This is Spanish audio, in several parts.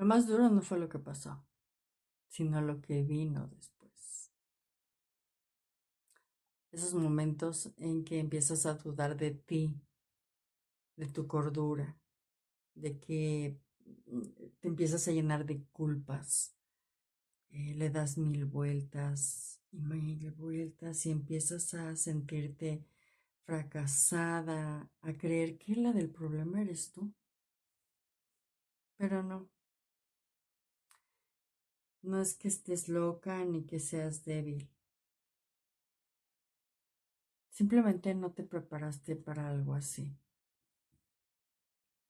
Lo más duro no fue lo que pasó, sino lo que vino después. Esos momentos en que empiezas a dudar de ti, de tu cordura, de que te empiezas a llenar de culpas, le das mil vueltas y mil vueltas y empiezas a sentirte fracasada, a creer que la del problema eres tú. Pero no, no es que estés loca ni que seas débil. Simplemente no te preparaste para algo así.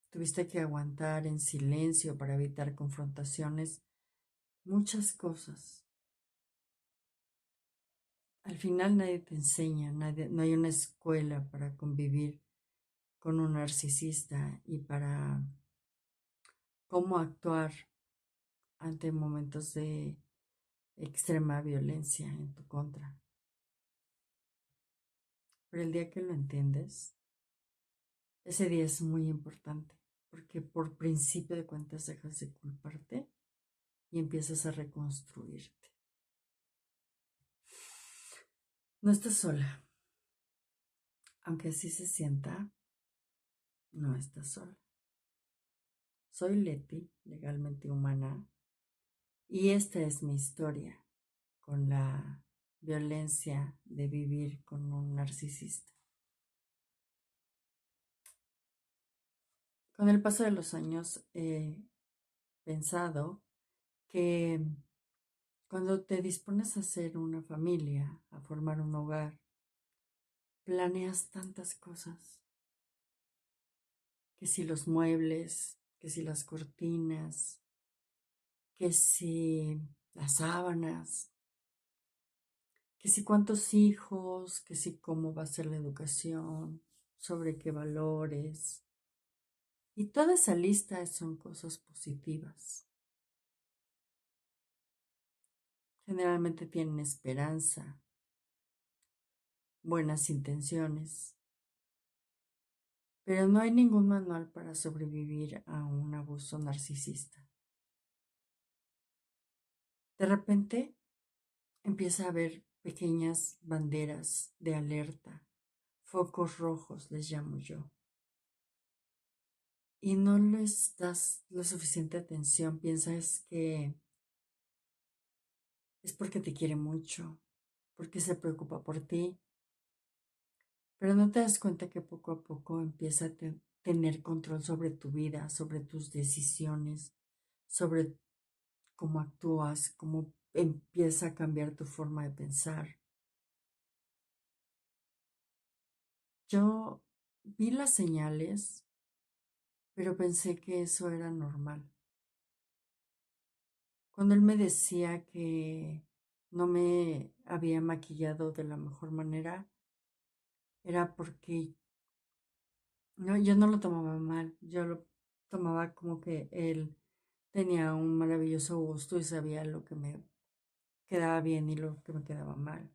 Tuviste que aguantar en silencio para evitar confrontaciones, muchas cosas. Al final nadie te enseña, no hay una escuela para convivir con un narcisista y para cómo actuar ante momentos de extrema violencia en tu contra. Pero el día que lo entiendes, ese día es muy importante, porque por principio de cuentas dejas de culparte y empiezas a reconstruirte. No estás sola, aunque así se sienta, no estás sola. Soy Leti, legalmente humana, y esta es mi historia con la violencia de vivir con un narcisista. Con el paso de los años he pensado que cuando te dispones a hacer una familia, a formar un hogar, planeas tantas cosas, que si los muebles, que si las cortinas, que si las sábanas, que si cuántos hijos, que si cómo va a ser la educación, sobre qué valores. Y toda esa lista son cosas positivas. Generalmente tienen esperanza, buenas intenciones, pero no hay ningún manual para sobrevivir a un abuso narcisista. De repente empieza a haber pequeñas banderas de alerta, focos rojos les llamo yo, y no les das la suficiente atención, piensas que es porque te quiere mucho, porque se preocupa por ti, pero no te das cuenta que poco a poco empieza a tener control sobre tu vida, sobre tus decisiones, sobre cómo actúas, cómo empieza a cambiar tu forma de pensar. Yo vi las señales, pero pensé que eso era normal. Cuando él me decía que no me había maquillado de la mejor manera, era porque no, yo no lo tomaba mal, yo lo tomaba como que él tenía un maravilloso gusto y sabía lo que me quedaba bien y lo que me quedaba mal.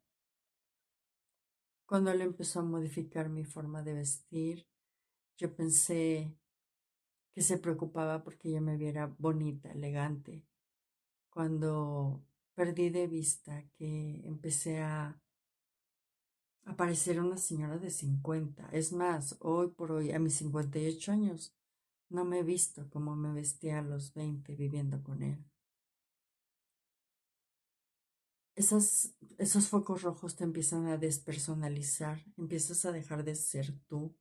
Cuando él empezó a modificar mi forma de vestir, yo pensé que se preocupaba porque yo me viera bonita, elegante. Cuando perdí de vista que empecé a parecer una señora de 50. Es más, hoy por hoy, a mis 58 años, no me he visto como me vestía a los 20 viviendo con él. Esos focos rojos te empiezan a despersonalizar, empiezas a dejar de ser tú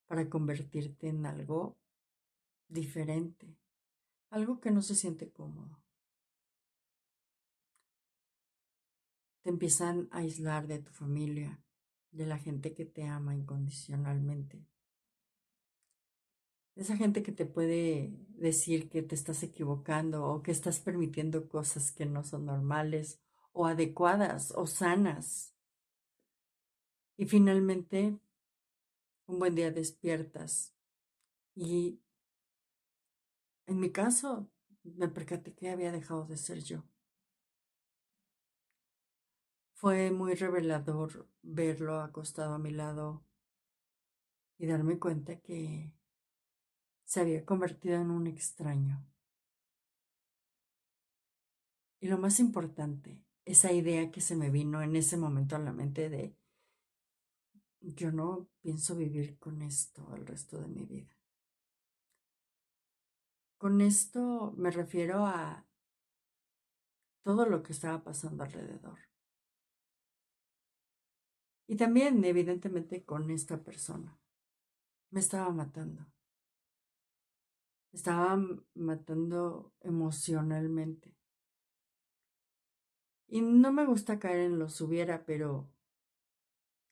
para convertirte en algo diferente, algo que no se siente cómodo. Te empiezan a aislar de tu familia, de la gente que te ama incondicionalmente. Esa gente que te puede decir que te estás equivocando o que estás permitiendo cosas que no son normales o adecuadas o sanas. Y finalmente, un buen día despiertas y en mi caso me percaté que había dejado de ser yo. Fue muy revelador verlo acostado a mi lado y darme cuenta que se había convertido en un extraño. Y lo más importante, esa idea que se me vino en ese momento a la mente de, yo no pienso vivir con esto el resto de mi vida. Con esto me refiero a todo lo que estaba pasando alrededor. Y también, evidentemente, con esta persona. Me estaba matando. Me estaba matando emocionalmente. Y no me gusta caer en los hubiera, pero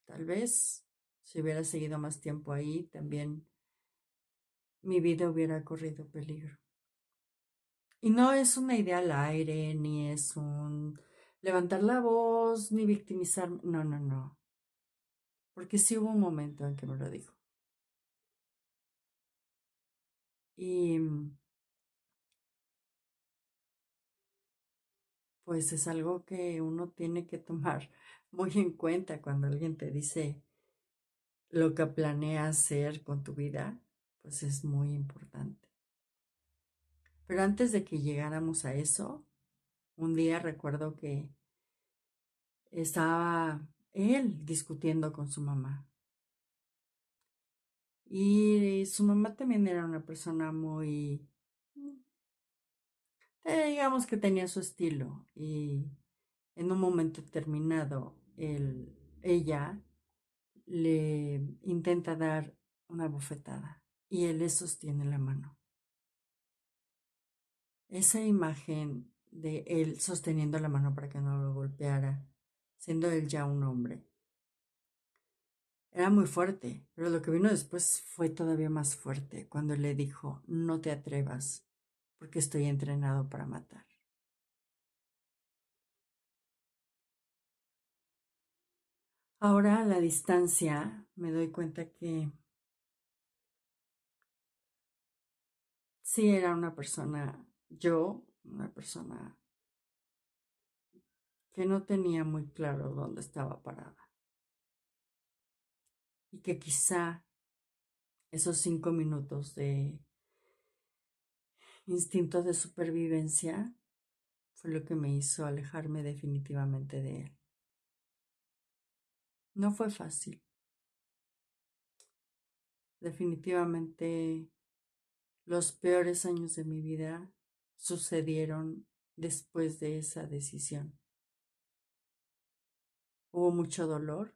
tal vez si hubiera seguido más tiempo ahí, también mi vida hubiera corrido peligro. Y no es una idea al aire, ni es un levantar la voz, ni victimizarme. No, no, no. Porque sí hubo un momento en que me lo dijo. Y pues es algo que uno tiene que tomar muy en cuenta cuando alguien te dice lo que planeas hacer con tu vida, pues es muy importante. Pero antes de que llegáramos a eso, un día recuerdo que estaba él discutiendo con su mamá. Y su mamá también era una persona muy, digamos que tenía su estilo. Y en un momento determinado, ella le intenta dar una bofetada y él le sostiene la mano. Esa imagen de él sosteniendo la mano para que no lo golpeara, siendo él ya un hombre, era muy fuerte, pero lo que vino después fue todavía más fuerte cuando le dijo, no te atrevas, porque estoy entrenado para matar. Ahora a la distancia me doy cuenta que sí era una persona que no tenía muy claro dónde estaba parada y que quizá esos 5 minutos de instinto de supervivencia fue lo que me hizo alejarme definitivamente de él. No fue fácil. Definitivamente los peores años de mi vida sucedieron después de esa decisión. Hubo mucho dolor,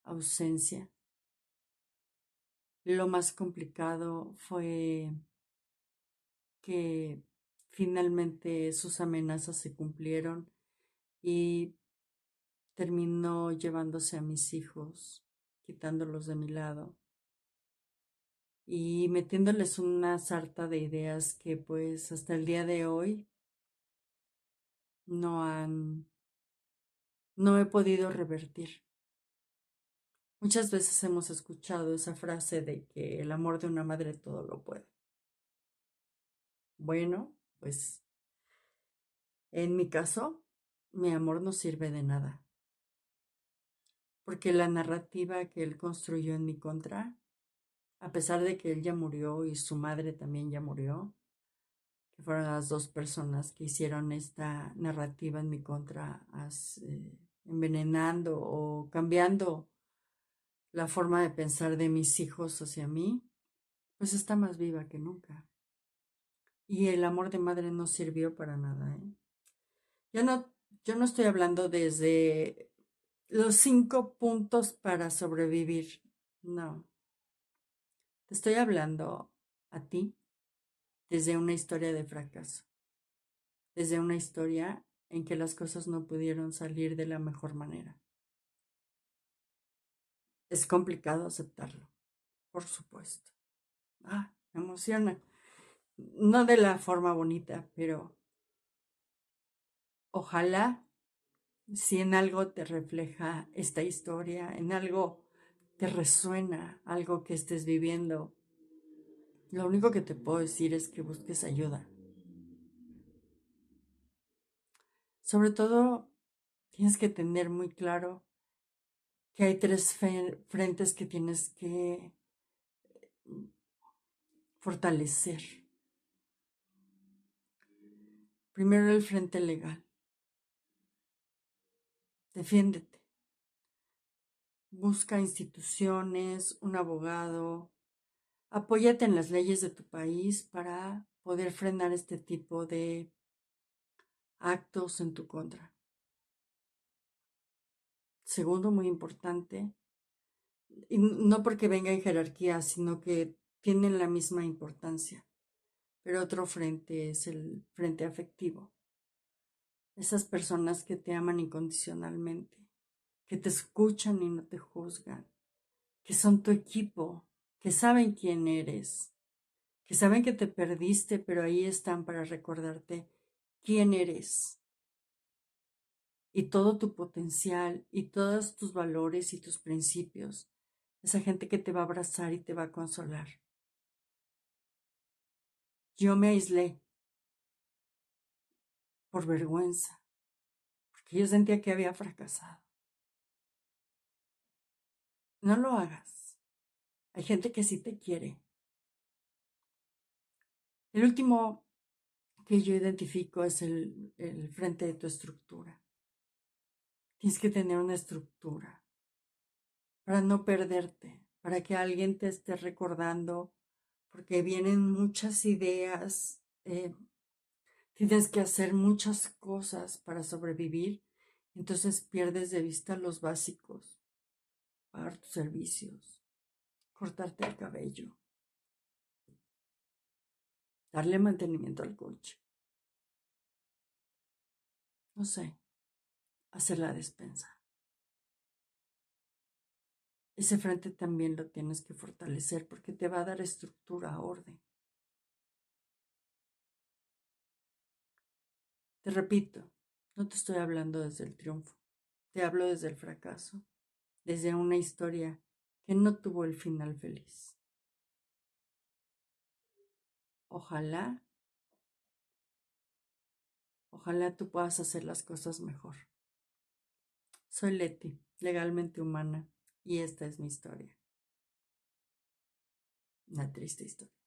ausencia. Lo más complicado fue que finalmente sus amenazas se cumplieron y terminó llevándose a mis hijos, quitándolos de mi lado y metiéndoles una sarta de ideas que pues hasta el día de hoy no han, no he podido revertir. Muchas veces hemos escuchado esa frase de que el amor de una madre todo lo puede. Bueno, pues en mi caso, mi amor no sirve de nada, porque la narrativa que él construyó en mi contra, a pesar de que él ya murió y su madre también ya murió, que fueron las dos personas que hicieron esta narrativa en mi contra, envenenando o cambiando la forma de pensar de mis hijos hacia mí, pues está más viva que nunca. Y el amor de madre no sirvió para nada, ¿eh? Yo no, yo no estoy hablando desde los 5 puntos para sobrevivir. No, te estoy hablando a ti desde una historia de fracaso, desde una historia en que las cosas no pudieron salir de la mejor manera. Es complicado aceptarlo, por supuesto. Me emociona. No de la forma bonita, pero ojalá si en algo te refleja esta historia, en algo te resuena, algo que estés viviendo, lo único que te puedo decir es que busques ayuda. Sobre todo, tienes que tener muy claro que hay tres frentes que tienes que fortalecer. Primero el frente legal. Defiéndete. Busca instituciones, un abogado. Apóyate en las leyes de tu país para poder frenar este tipo de actos en tu contra. Segundo, muy importante, y no porque venga en jerarquía, sino que tienen la misma importancia. Pero otro frente es el frente afectivo. Esas personas que te aman incondicionalmente, que te escuchan y no te juzgan, que son tu equipo, que saben quién eres, que saben que te perdiste, pero ahí están para recordarte quién eres y todo tu potencial y todos tus valores y tus principios. Esa gente que te va a abrazar y te va a consolar. Yo me aislé por vergüenza, porque yo sentía que había fracasado. No lo hagas. Hay gente que sí te quiere. El último que yo identifico es el frente de tu estructura. Tienes que tener una estructura para no perderte, para que alguien te esté recordando, porque vienen muchas ideas, tienes que hacer muchas cosas para sobrevivir, entonces pierdes de vista los básicos, pagar tus servicios, cortarte el cabello, darle mantenimiento al coche, no sé, hacer la despensa. Ese frente también lo tienes que fortalecer porque te va a dar estructura, orden. Te repito, no te estoy hablando desde el triunfo, te hablo desde el fracaso, desde una historia que no tuvo el final feliz. Ojalá, ojalá tú puedas hacer las cosas mejor. Soy Leti, legalmente humana, y esta es mi historia. Una triste historia.